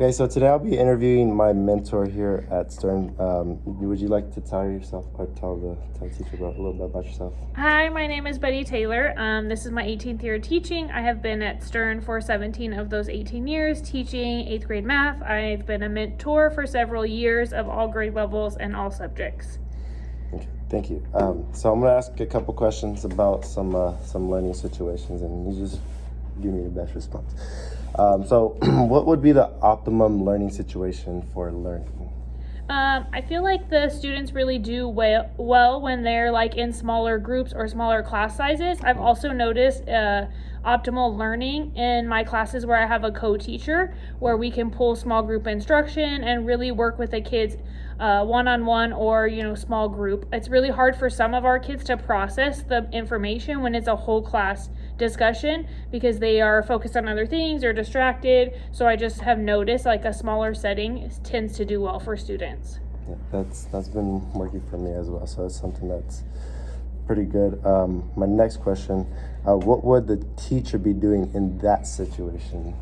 Okay, so today I'll be interviewing my mentor here at Stern. Would you like to tell yourself or tell the teacher a little bit about yourself? Hi, my name is Betty Taylor. This is my 18th year teaching. I have been at Stern for 17 of those 18 years teaching 8th grade math. I've been a mentor for several years of all grade levels and all subjects. Okay, thank you. So I'm going to ask a couple questions about some learning situations, and you just give me the best response. So what would be the optimum learning situation for learning? I feel like the students really do well when they're like in smaller groups or smaller class sizes. I've also noticed optimal learning in my classes where I have a co-teacher, where we can pull small group instruction and really work with the kids one-on-one or small group. It's really hard for some of our kids to process the information when it's a whole class discussion because they are focused on other things or distracted. So I just have noticed like a smaller setting tends to do well for students. Yeah, that's been working for me as well, so it's something that's pretty good. My next question, what would the teacher be doing in that situation?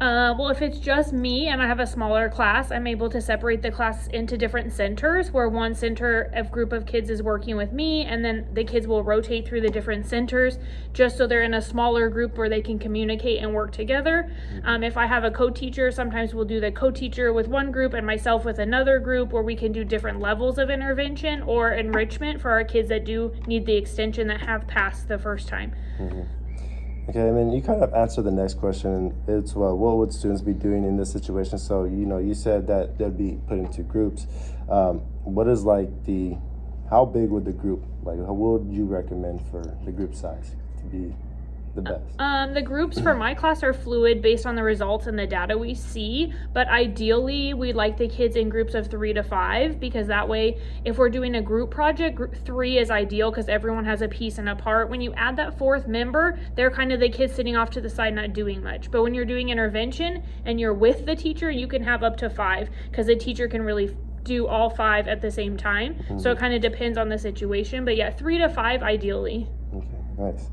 Well, if it's just me and I have a smaller class, I'm able to separate the class into different centers, where one center of group of kids is working with me, and then the kids will rotate through the different centers just so they're in a smaller group where they can communicate and work together. If I have a co-teacher, sometimes we'll do the co-teacher with one group and myself with another group, where we can do different levels of intervention or enrichment for our kids that do need the extension that have passed the first time. Mm-hmm. Okay, and then you kind of answered the next question. It's, well, what would students be doing in this situation? So, you said that they'd be put into groups. What is how big would the group, what would you recommend for the group size to be the best? The groups for my class are fluid based on the results and the data we see, but ideally we like the kids in groups of 3 to 5, because that way if we're doing a group project, group 3 is ideal because everyone has a piece and a part. When you add that fourth member, they're kind of the kids sitting off to the side not doing much. But when you're doing intervention and you're with the teacher, you can have up to 5 because the teacher can really do all 5 at the same time. Mm-hmm. So it kind of depends on the situation, but yeah, 3 to 5 ideally. Okay, nice.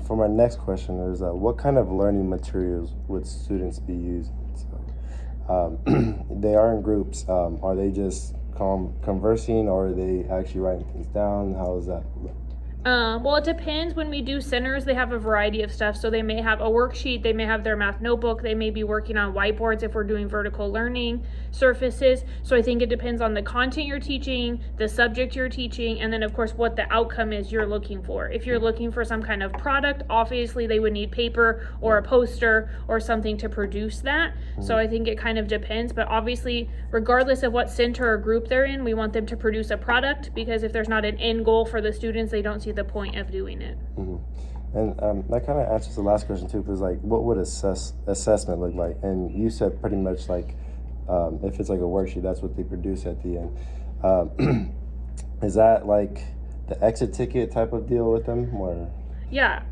For my next question is, what kind of learning materials would students be using? So, they are in groups. Are they just conversing, or are they actually writing things down? How does that look? Well, it depends. When we do centers, they have a variety of stuff. So they may have a worksheet, they may have their math notebook, they may be working on whiteboards if we're doing vertical learning surfaces. So I think it depends on the content you're teaching, the subject you're teaching, and then of course what the outcome is you're looking for. If you're looking for some kind of product, obviously they would need paper or a poster or something to produce that. So I think it kind of depends, but obviously regardless of what center or group they're in, we want them to produce a product, because if there's not an end goal for the students, they don't see the point of doing it. Mm-hmm. And that kind of answers the last question too, because what would assessment look like? And you said pretty much if it's like a worksheet, that's what they produce at the end. Is that like the exit ticket type of deal with them, or? Yeah.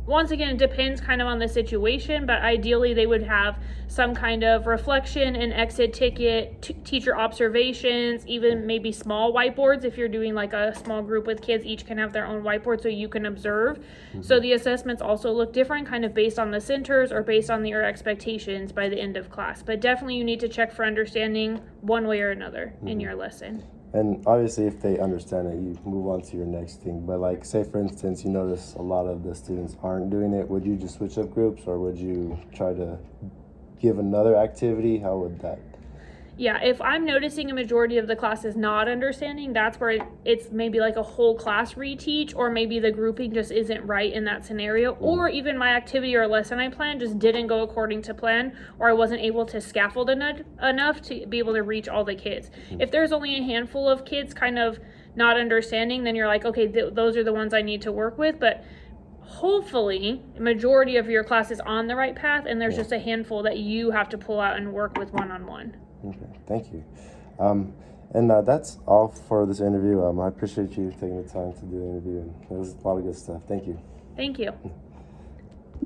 Once again, it depends kind of on the situation, but ideally they would have some kind of reflection and exit ticket, teacher observations, even maybe small whiteboards. If you're doing like a small group with kids, each can have their own whiteboard so you can observe. Mm-hmm. So the assessments also look different, kind of based on the centers or based on your expectations by the end of class. But definitely you need to check for understanding one way or another in your lesson. And obviously, if they understand it, you move on to your next thing. But say, for instance, you notice a lot of the students aren't doing it. Would you just switch up groups, or would you try to give another activity? How would that? Yeah, if I'm noticing a majority of the class is not understanding, that's where it's maybe like a whole class reteach, or maybe the grouping just isn't right in that scenario, or even my activity or lesson I planned just didn't go according to plan, or I wasn't able to scaffold enough to be able to reach all the kids. If there's only a handful of kids kind of not understanding, then you're like, okay, those are the ones I need to work with. But hopefully a majority of your class is on the right path, and there's just a handful that you have to pull out and work with one-on-one. Okay, thank you. And that's all for this interview. I appreciate you taking the time to do the interview, and it was a lot of good stuff. Thank you. Thank you.